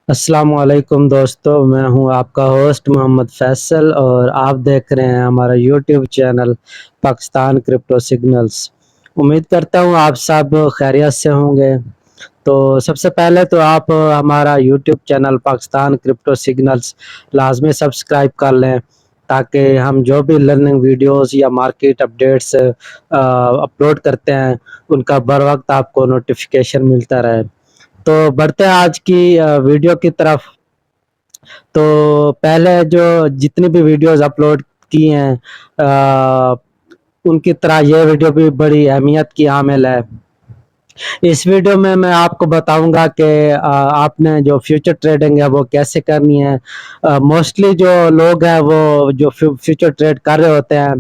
السلام علیکم دوستو، میں ہوں آپ کا ہوسٹ محمد فیصل اور آپ دیکھ رہے ہیں ہمارا YouTube channel Pakistan crypto signals. امید کرتا ہوں آپ سب خیریت سے ہوں گے۔ تو سب سے پہلے تو آپ ہمارا YouTube channel Pakistan crypto signals لازمی سبسکرائب کر لیں تاکہ ہم جو بھی لرننگ ویڈیوز یا مارکیٹ اپڈیٹس اپلوڈ کرتے ہیں ان کا بر وقت آپ کو نوٹیفیکیشن ملتا رہے۔ تو بڑھتے ہیں آج کی ویڈیو کی طرف۔ تو پہلے جو جتنی بھی ویڈیوز اپلوڈ کی ہیں ان کی طرح یہ ویڈیو بھی بڑی اہمیت کی حامل ہے۔ اس ویڈیو میں میں آپ کو بتاؤں گا کہ آپ نے جو فیوچر ٹریڈنگ ہے وہ کیسے کرنی ہے۔ موسٹلی جو لوگ ہیں وہ جو فیوچر ٹریڈ کر رہے ہوتے ہیں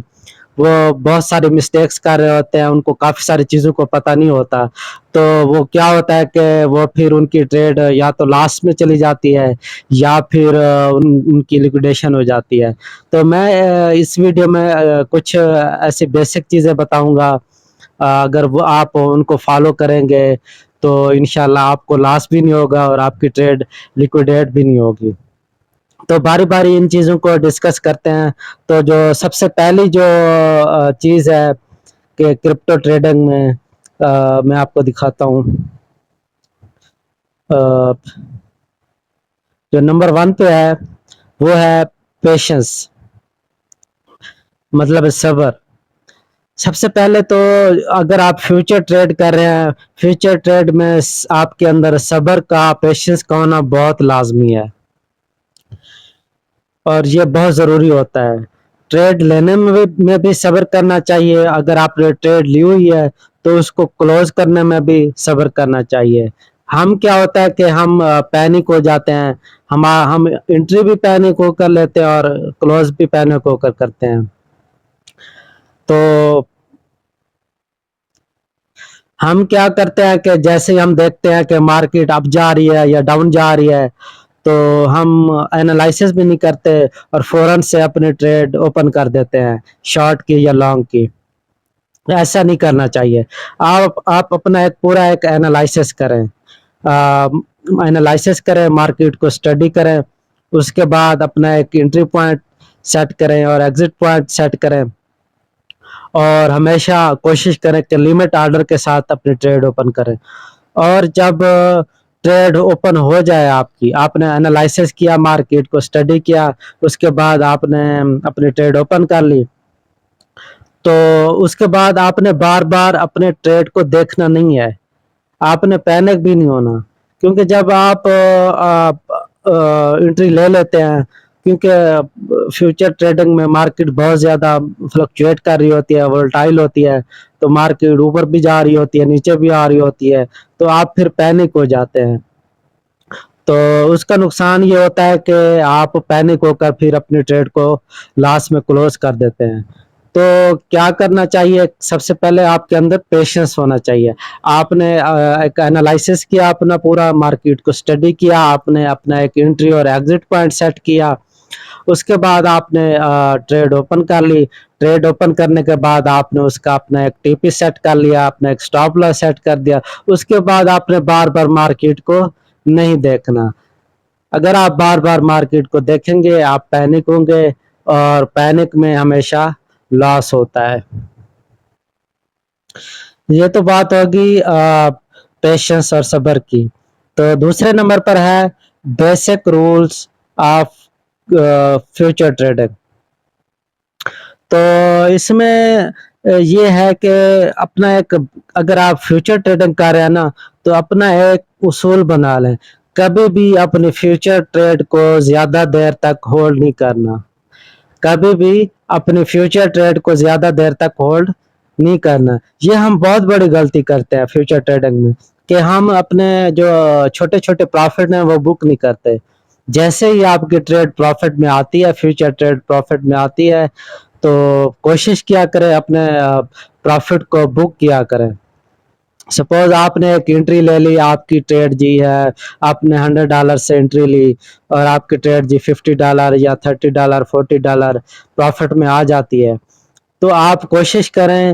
وہ بہت ساری مسٹیکس کر رہے ہوتے ہیں، ان کو کافی ساری چیزوں کو پتہ نہیں ہوتا۔ تو وہ کیا ہوتا ہے کہ وہ پھر ان کی ٹریڈ یا تو لاس میں چلی جاتی ہے یا پھر ان کی لیکویڈیشن ہو جاتی ہے۔ تو میں اس ویڈیو میں کچھ ایسی بیسک چیزیں بتاؤں گا، اگر وہ آپ ان کو فالو کریں گے تو انشاءاللہ آپ کو لاس بھی نہیں ہوگا اور آپ کی ٹریڈ لیکویڈیٹ بھی نہیں ہوگی۔ تو باری باری ان چیزوں کو ڈسکس کرتے ہیں۔ تو جو سب سے پہلی جو چیز ہے کہ کرپٹو ٹریڈنگ میں آپ کو دکھاتا ہوں۔ جو نمبر 1 پہ ہے وہ ہے پیشنس، مطلب صبر۔ سب سے پہلے تو اگر آپ فیوچر ٹریڈ کر رہے ہیں، فیوچر ٹریڈ میں آپ کے اندر صبر کا، پیشنس کا ہونا بہت لازمی ہے اور یہ بہت ضروری ہوتا ہے۔ ٹریڈ لینے میں بھی صبر کرنا چاہیے۔ اگر آپ نے ٹریڈ لی ہوئی ہے تو اس کو کلوز کرنے میں بھی صبر کرنا چاہیے۔ ہم کیا ہوتا ہے کہ ہم پینک ہو جاتے ہیں، ہم انٹری بھی پینک ہو کر لیتے ہیں اور کلوز بھی پینک ہو کر کرتے ہیں۔ تو ہم کیا کرتے ہیں کہ جیسے ہم دیکھتے ہیں کہ مارکیٹ اپ جا رہی ہے یا ڈاؤن جا رہی ہے تو ہم اینالائسس بھی نہیں کرتے اور فوراً سے اپنے ٹریڈ اوپن کر دیتے ہیں، شارٹ کی یا لانگ کی۔ ایسا نہیں کرنا چاہیے۔ آپ اپنا پورا ایک اینالائسس کریں، مارکیٹ کو اسٹڈی کریں، اس کے بعد اپنا ایک انٹری پوائنٹ سیٹ کریں اور ایگزٹ پوائنٹ سیٹ کریں اور ہمیشہ کوشش کریں کہ لیمٹ آرڈر کے ساتھ اپنی ٹریڈ اوپن کریں۔ اور جب ٹریڈ اوپن ہو جائے آپ نے اینالائسس کیا، مارکیٹ کو اسٹڈی کیا، اس کے بعد آپ نے اپنی ٹریڈ اوپن کر لی، تو اس کے بعد آپ نے بار بار اپنے ٹریڈ کو دیکھنا نہیں ہے، آپ نے پینک بھی نہیں ہونا، کیونکہ جب آپ انٹری لے لیتے ہیں، کیونکہ فیوچر ٹریڈنگ میں مارکیٹ بہت زیادہ فلکچویٹ کر رہی ہوتی ہے، وولٹائل ہوتی ہے، تو مارکیٹ اوپر بھی جا رہی ہوتی ہے، نیچے بھی آ رہی ہوتی ہے، تو آپ پھر پینک ہو جاتے ہیں۔ تو اس کا نقصان یہ ہوتا ہے کہ آپ پینک ہو کر پھر اپنی ٹریڈ کو لاس میں کلوز کر دیتے ہیں۔ تو کیا کرنا چاہیے؟ سب سے پہلے آپ کے اندر پیشنس ہونا چاہیے۔ آپ نے ایک انالائسس کیا، اپنا پورا مارکیٹ کو اسٹڈی کیا، آپ نے اپنا ایک انٹری اور ایگزٹ پوائنٹ سیٹ کیا، اس کے بعد آپ نے ٹریڈ اوپن کر لی۔ ٹریڈ اوپن کرنے کے بعد آپ نے اس کا اپنا ایک ٹی پی سیٹ کر لیا، اپنا ایک سٹاپ لاس سیٹ کر دیا۔ اس کے بعد آپ نے بار بار مارکیٹ کو نہیں دیکھنا۔ اگر آپ بار بار مارکیٹ کو دیکھیں گے آپ پینک ہوں گے اور پینک میں ہمیشہ لاس ہوتا ہے۔ یہ تو بات ہوگی پیشنس اور صبر کی۔ تو دوسرے نمبر پر ہے basic rules of future trading. تو اس میں یہ ہے کہ اپنا ایک، اگر آپ فیوچر ٹریڈنگ کر رہے ہیں نا تو اپنا ایک اصول بنا لیں، کبھی بھی اپنے فیوچر ٹریڈ کو زیادہ دیر تک ہولڈ نہیں کرنا، کبھی بھی اپنے فیوچر ٹریڈ کو زیادہ دیر تک ہولڈ نہیں کرنا۔ یہ ہم بہت بڑی غلطی کرتے ہیں فیوچر ٹریڈنگ میں، کہ ہم اپنے جو چھوٹے چھوٹے پروفٹ ہیں وہ بک نہیں کرتے۔ جیسے ہی آپ کی ٹریڈ پروفٹ میں آتی ہے، فیوچر ٹریڈ پروفٹ میں آتی ہے، تو کوشش کیا کریں اپنے پروفٹ کو بک کیا کریں۔ سپوز آپ نے ایک انٹری لے لی، آپ کی ٹریڈ جی ہے، آپ نے $100 سے انٹری لی اور آپ کی ٹریڈ جی $50 یا $30 $40 پروفٹ میں آ جاتی ہے، تو آپ کوشش کریں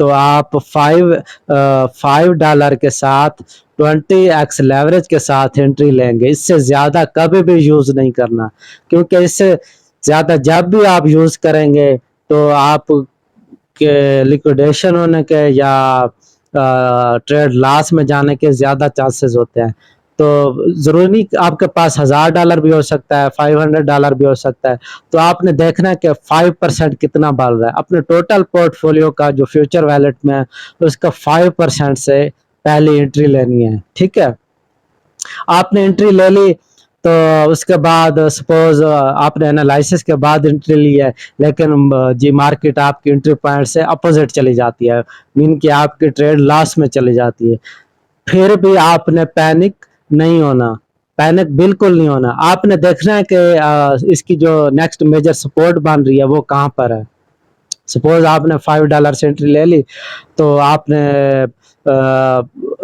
تو آپ 5 ڈالر کے ساتھ 20x لیوریج کے ساتھ انٹری لیں گے. اس سے زیادہ کبھی بھی یوز نہیں کرنا, کیونکہ اس سے زیادہ جب بھی آپ یوز کریں گے تو آپ کے لیکویڈیشن ہونے کے یا ٹریڈ لاس میں جانے کے زیادہ چانسز ہوتے ہیں. تو ضروری نہیں آپ کے پاس $1000 بھی ہو سکتا ہے, $500 بھی ہو سکتا ہے. تو آپ نے دیکھنا ہے کہ 5% کتنا بڑھ رہا ہے. اپنے ٹوٹل پورٹ فولیو کا جو فیوچر ویلٹ میں ہے اس کا 5% سے پہلی انٹری لینی ہے. ٹھیک ہے, آپ نے انٹری لے لی تو اس کے بعد سپوز آپ نے انالائسس کے بعد انٹری لی ہے, لیکن جی مارکیٹ آپ کی انٹری پوائنٹ سے اپوزٹ چلی جاتی ہے, مین کہ آپ کی ٹریڈ لاس میں چلی جاتی ہے. پھر بھی آپ نے پینک نہیں ہونا, پینک بالکل نہیں ہونا. آپ نے دیکھنا ہے کہ اس کی جو نیکسٹ میجر سپورٹ بن رہی ہے وہ کہاں پر ہے. سپوز آپ نے $5 سے انٹری لے لی تو آپ نے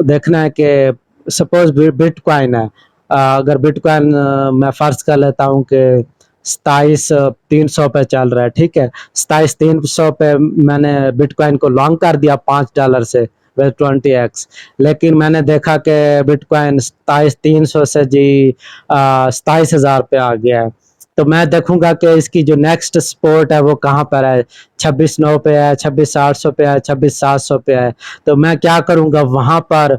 دیکھنا ہے کہ سپوز بٹ کوائن ہے, اگر بٹ کوائن میں فرض کر لیتا ہوں کہ 27,300 پہ چل رہا ہے. ٹھیک ہے, 27,300 پہ میں نے بٹ کوائن کو لانگ کر دیا $5 سے 20x, لیکن میں نے دیکھا کہ بٹ کوائن 27,300 سے جی 27,000 پہ آ گیا ہے. تو میں دیکھوں گا کہ اس کی جو نیکسٹ سپورٹ ہے وہ کہاں پر ہے, 26,900 پہ ہے, 26,800 پہ ہے, 26,700 پہ ہے. تو میں کیا کروں گا وہاں پر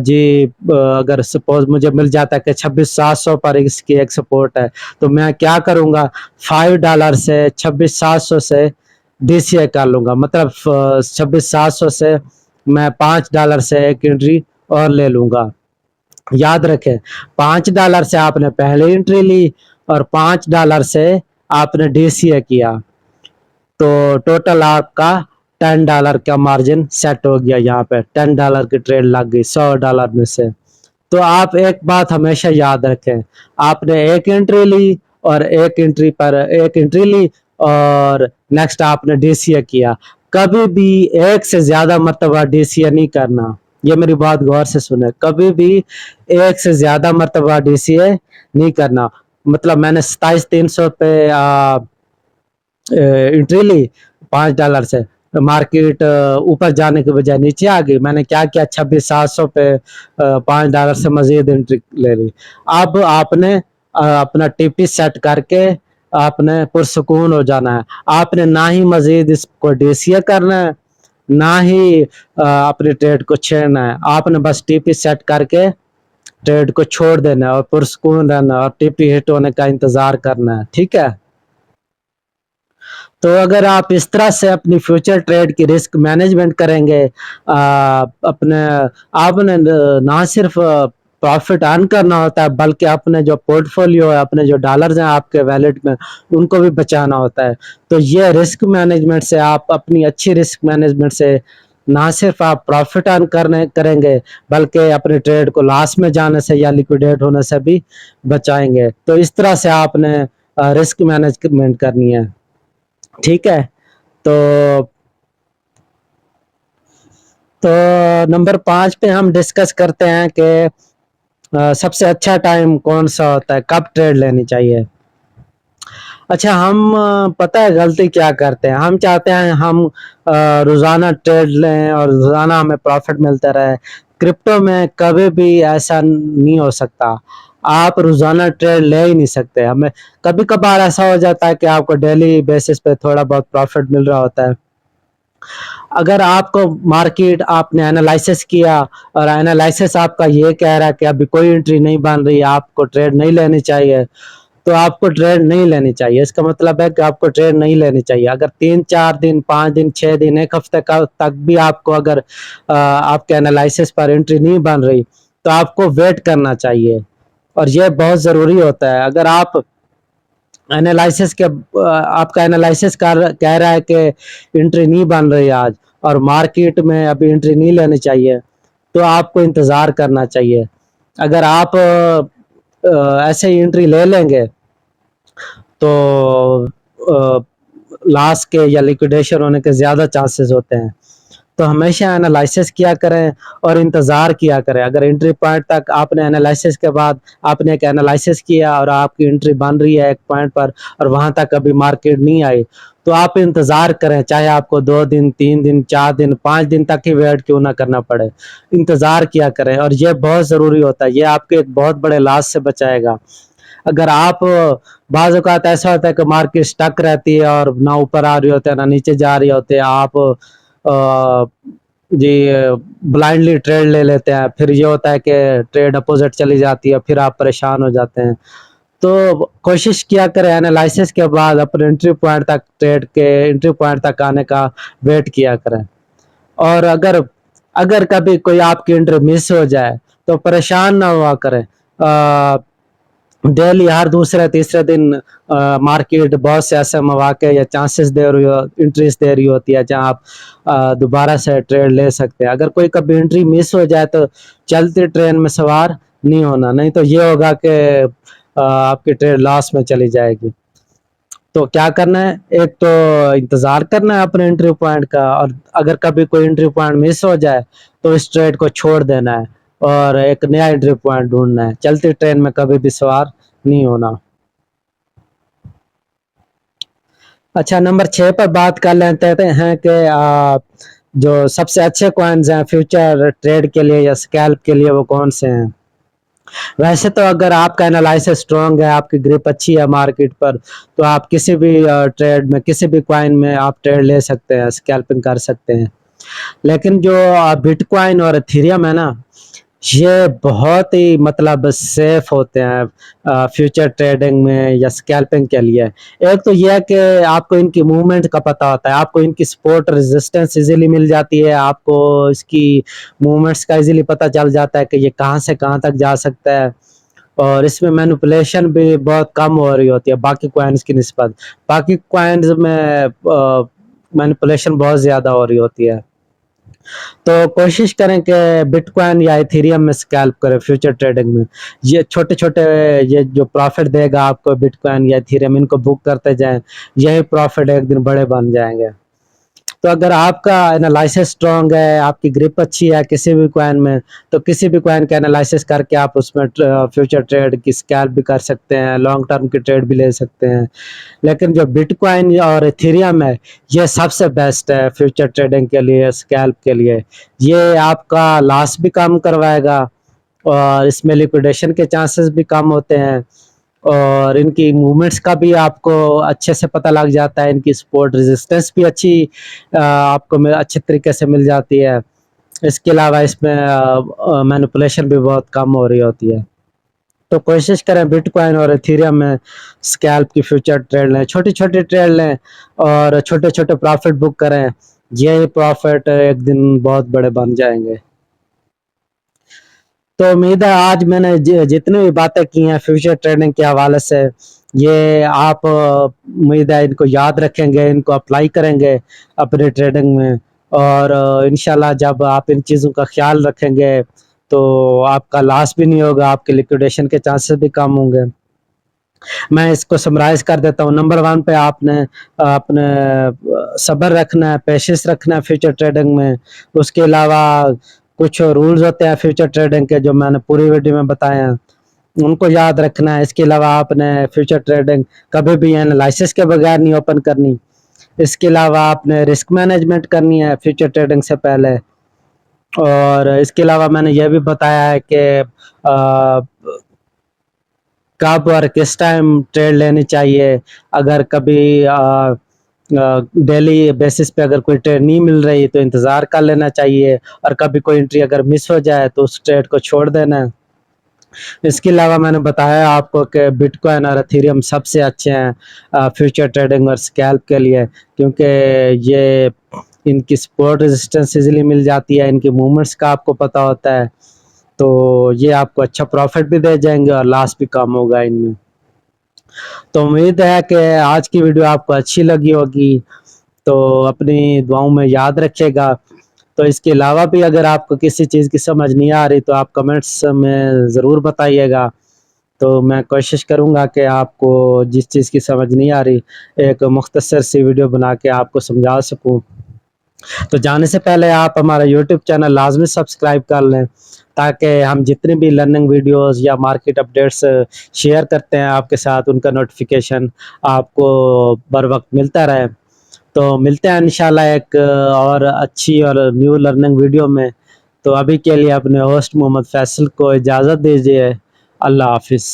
جی اگر سپوز مجھے مل جاتا ہے کہ 26,700 پر اس کی ایک سپورٹ ہے, تو میں کیا کروں گا $5 سے 26,700 سے ڈی سی اے کر لوں گا. مطلب 26,700 سے میں $5 سے ایک انٹری اور لے لوں گا. یاد رکھیں $5 سے آپ نے پہلے انٹری لی اور $5 سے آپ نے ڈی سی اے کیا, تو ٹوٹل آپ کا $10 کا مارجن سیٹ ہو گیا. یہاں پہ $10 کی ٹریڈ لگ گئی $100 میں سے. تو آپ ایک بات ہمیشہ یاد رکھیں, آپ نے ایک انٹری لی اور ایک انٹری لی اور نیکسٹ آپ نے ڈی سی اے کیا. کبھی بھی ایک سے زیادہ مرتبہ ڈی سی اے نہیں کرنا. یہ میری بات غور سے سنیں, کبھی بھی ایک سے زیادہ مرتبہ ڈی سی اے نہیں کرنا. مطلب میں نے 27,300 پہ انٹری لی $5 سے, مارکیٹ اوپر جانے کے بجائے نیچے آ گئی. میں نے کیا کیا 26,700 پہ $5 سے مزید انٹری لے لی. اب آپ نے اپنا ٹی پی سیٹ کر کے آپ نے پرسکون ہو جانا ہے. آپ نے نہ ہی مزید اس کو ڈی سی اے کرنا ہے, نہ ہی اپنی ٹریڈ کو چھیڑنا ہے. آپ نے بس ٹی پی سیٹ کر کے ٹریڈ کو چھوڑ دینا ہے اور پرسکون رہنا اور ٹی پی ہٹ ہونے کا انتظار کرنا ہے. ٹھیک ہے, تو اگر آپ اس طرح سے اپنی فیوچر ٹریڈ کی رسک مینجمنٹ کریں گے, اپنے آپ نے نہ صرف پروفٹ ارن کرنا ہوتا ہے بلکہ اپنے جو پورٹ فولیو ہے, اپنے جو ڈالرز ہیں آپ کے ویلٹ میں, ان کو بھی بچانا ہوتا ہے. تو یہ رسک مینجمنٹ سے آپ اپنی اچھی رسک مینجمنٹ سے نہ صرف آپ پروفٹ ارن کریں گے بلکہ اپنے ٹریڈ کو لاس میں جانے سے یا لیکویڈیٹ ہونے سے بھی بچائیں گے. تو اس طرح سے آپ نے رسک مینجمنٹ کرنی ہے. ٹھیک ہے, تو نمبر 5 پہ ہم ڈسکس کرتے ہیں کہ سب سے اچھا ٹائم کون سا ہوتا ہے, کب ٹریڈ لینی چاہیے. اچھا, ہم پتہ ہے غلطی کیا کرتے ہیں, ہم چاہتے ہیں ہم روزانہ ٹریڈ لیں اور روزانہ ہمیں پروفٹ ملتا رہے. کرپٹو میں کبھی بھی ایسا نہیں ہو سکتا. آپ روزانہ ٹریڈ لے ہی نہیں سکتے. ہمیں کبھی کبھار ایسا ہو جاتا ہے کہ آپ کو ڈیلی بیسس پہ تھوڑا بہت پروفٹ مل رہا ہوتا ہے. اگر آپ کو مارکیٹ آپ نے انالائسس کیا اور انالائسس آپ کا یہ کہہ رہا ہے کہ ابھی کوئی انٹری نہیں بن رہی, آپ کو ٹریڈ نہیں لینی چاہیے, تو آپ کو ٹریڈ نہیں لینی چاہیے. اس کا مطلب ہے کہ آپ کو ٹریڈ نہیں لینی چاہیے. اگر 3-4 دن 5 دن 6 دن ایک ہفتے تک بھی آپ کو اگر آپ کے انالائسس پر انٹری نہیں بن رہی تو آپ کو ویٹ کرنا چاہیے, اور یہ بہت ضروری ہوتا ہے. اگر آپ آپ کا انالائسس کہہ رہا ہے کہ انٹری نہیں بن رہی آج اور مارکیٹ میں ابھی انٹری نہیں لینی چاہیے, تو آپ کو انتظار کرنا چاہیے. اگر آپ ایسے ہی انٹری لے لیں گے تو لاس کے یا لیکویڈیشن ہونے کے زیادہ چانسز ہوتے ہیں. تو ہمیشہ انالائسس کیا کریں اور انتظار کیا کریں. اگر انٹری پوائنٹ تک آپ نے انالائسس کے بعد آپ نے ایک انالائسس کیا اور آپ کی انٹری بن رہی ہے ایک پوائنٹ پر اور وہاں تک ابھی مارکیٹ نہیں آئی, تو آپ انتظار کریں, چاہے آپ کو 2 دن 3 دن 4 دن 5 دن تک ہی ویٹ کیوں نہ کرنا پڑے, انتظار کیا کریں. اور یہ بہت ضروری ہوتا ہے, یہ آپ کے ایک بہت بڑے لاس سے بچائے گا. اگر آپ بعض اوقات ایسا ہوتا ہے کہ مارکیٹ سٹک رہتی ہے اور نہ اوپر آ رہی ہوتے ہیں نہ نیچے جا رہی ہوتے ہیں, آپ جی بلائنڈلی ٹریڈ لے لیتے ہیں, پھر یہ ہوتا ہے کہ ٹریڈ اپوزٹ چلی جاتی ہے, پھر آپ پریشان ہو جاتے ہیں. تو کوشش کیا کریں انالائسس کے بعد اپنے انٹری پوائنٹ تک ٹریڈ کے انٹری پوائنٹ تک آنے کا ویٹ کیا کریں. اور اگر کبھی کوئی آپ کی انٹری مس ہو جائے تو پریشان نہ ہوا کریں. ڈیلی ہر دوسرے تیسرے دن مارکیٹ بہت سے ایسے مواقع یا چانسز دے رہی انٹریز دے رہی ہوتی ہے جہاں آپ دوبارہ سے ٹریڈ لے سکتے ہیں. اگر کوئی کبھی انٹری مس ہو جائے تو چلتی ٹرین میں سوار نہیں ہونا, نہیں تو یہ ہوگا کہ آپ کی ٹریڈ لاس میں چلی جائے گی. تو کیا کرنا ہے, ایک تو انتظار کرنا ہے اپنے انٹری پوائنٹ کا, اور اگر کبھی کوئی انٹری پوائنٹ مس ہو جائے تو اس ٹریڈ کو چھوڑ دینا ہے اور ایک نیا انٹری پوائنٹ ڈھونڈنا ہے. چلتی ٹرین میں کبھی بھی سوار نہیں ہونا. اچھا, نمبر 6 پر بات کر لیتے ہیں کہ جو سب سے اچھے کوائنز ہیں فیوچر ٹریڈ کے لیے یا اسکیلپ کے لیے وہ کون سے ہیں. ویسے تو اگر آپ کا انالائسس اسٹرانگ ہے, آپ کی گرپ اچھی ہے مارکیٹ پر, تو آپ کسی بھی ٹریڈ میں کسی بھی کوائن میں آپ ٹریڈ لے سکتے ہیں, اسکیلپنگ کر سکتے ہیں. لیکن جو بٹ کوائن اور ایتھیریم ہے نا, یہ بہت ہی مطلب سیف ہوتے ہیں فیوچر ٹریڈنگ میں یا اسکیلپنگ کے لیے. ایک تو یہ ہے کہ آپ کو ان کی موومنٹ کا پتہ ہوتا ہے, آپ کو ان کی سپورٹ ریزسٹنس ایزیلی مل جاتی ہے, آپ کو اس کی موومنٹس کا ایزیلی پتہ چل جاتا ہے کہ یہ کہاں سے کہاں تک جا سکتا ہے. اور اس میں مینوپولیشن بھی بہت کم ہو رہی ہوتی ہے باقی کوائنز کی نسبت. باقی کوائنز میں مینوپولیشن بہت زیادہ ہو رہی ہوتی ہے. تو کوشش کریں کہ بٹ کوائن یا ایتھیریم میں اسکیلپ کریں فیوچر ٹریڈنگ میں. یہ چھوٹے چھوٹے یہ جو پروفٹ دے گا آپ کو بٹ کوائن یا ایتھیریم, ان کو بک کرتے جائیں, یہی پروفٹ ایک دن بڑے بن جائیں گے. تو اگر آپ کا انالائسس اسٹرانگ ہے, آپ کی گرپ اچھی ہے کسی بھی کوائن میں, تو کسی بھی کوائن کا انالائسس کر کے آپ اس میں فیوچر ٹریڈ کی اسکیلپ بھی کر سکتے ہیں, لانگ ٹرم کی ٹریڈ بھی لے سکتے ہیں. لیکن جو بٹ کوائن اور ایتھیریم ہے یہ سب سے بیسٹ ہے فیوچر ٹریڈنگ کے لیے, اسکیلپ کے لیے. یہ آپ کا لاس بھی کم کروائے گا اور اس میں لیکویڈیشن کے چانسز بھی کم ہوتے ہیں, اور ان کی موومنٹس کا بھی آپ کو اچھے سے پتہ لگ جاتا ہے, ان کی سپورٹ ریزسٹنس بھی اچھی آپ کو اچھے طریقے سے مل جاتی ہے. اس کے علاوہ اس میں مینوپولیشن بھی بہت کم ہو رہی ہوتی ہے. تو کوشش کریں بٹ کوائن اور ایتھیریم میں اسکیلپ کی فیوچر ٹریڈ لیں, چھوٹی چھوٹی ٹریڈ لیں اور چھوٹے چھوٹے پروفٹ بک کریں. یہ پروفٹ ایک دن بہت بڑے بن جائیں گے. تو امید ہے آج میں نے جتنی بھی باتیں کی ہیں فیوچر ٹریڈنگ کے حوالے سے, یہ آپ امید ہے ان کو یاد رکھیں گے, ان کو اپلائی کریں گے اپنے ٹریڈنگ میں, اور انشاءاللہ جب آپ ان چیزوں کا خیال رکھیں گے تو آپ کا لاس بھی نہیں ہوگا, آپ کے لیکویڈیشن کے چانسز بھی کم ہوں گے. میں اس کو سمرائز کر دیتا ہوں. نمبر 1 پہ آپ نے اپنے صبر رکھنا ہے, پیشنس رکھنا ہے فیوچر ٹریڈنگ میں. اس کے علاوہ کچھ رولز ہوتے ہیں فیوچر ٹریڈنگ کے جو میں نے پوری ویڈیو میں بتائے ہیں, ان کو یاد رکھنا ہے. اس کے علاوہ آپ نے فیوچر ٹریڈنگ کبھی بھی انالائسس کے بغیر نہیں اوپن کرنی. اس کے علاوہ آپ نے رسک مینجمنٹ کرنی ہے فیوچر ٹریڈنگ سے پہلے. اور اس کے علاوہ میں نے یہ بھی بتایا ہے کہ کب اور کس ٹائم ٹریڈ لینی چاہیے. اگر کبھی ڈیلی بیسس پہ اگر کوئی ٹریڈ نہیں مل رہی تو انتظار کر لینا چاہیے, اور کبھی کوئی انٹری اگر مس ہو جائے تو اس ٹریڈ کو چھوڑ دینا ہے. اس کے علاوہ میں نے بتایا آپ کو کہ بٹ کوائن اور ایتھیریم سب سے اچھے ہیں فیوچر ٹریڈنگ اور اسکیلپ کے لیے, کیونکہ یہ ان کی سپورٹ ریزسٹنس ایزیلی مل جاتی ہے, ان کی موومنٹس کا آپ کو پتہ ہوتا ہے, تو یہ آپ کو اچھا پروفٹ بھی دے جائیں گے اور لاس بھی کم ہوگا ان میں. تو امید ہے کہ آج کی ویڈیو آپ کو اچھی لگی ہوگی, تو اپنی دعاؤں میں یاد رکھے گا. تو اس کے علاوہ بھی اگر آپ کو کسی چیز کی سمجھ نہیں آ رہی تو آپ کمنٹس میں ضرور بتائیے گا, تو میں کوشش کروں گا کہ آپ کو جس چیز کی سمجھ نہیں آ رہی ایک مختصر سی ویڈیو بنا کے آپ کو سمجھا سکوں. تو جانے سے پہلے آپ ہمارا یوٹیوب چینل لازمی سبسکرائب کر لیں، تاکہ ہم جتنے بھی لرننگ ویڈیوز یا مارکیٹ اپڈیٹس شیئر کرتے ہیں آپ کے ساتھ، ان کا نوٹیفیکیشن آپ کو بر وقت ملتا رہے۔ تو ملتے ہیں انشاءاللہ ایک اور اچھی اور نیو لرننگ ویڈیو میں۔ تو ابھی کے لیے اپنے ہوسٹ محمد فیصل کو اجازت دیجیے۔ اللہ حافظ۔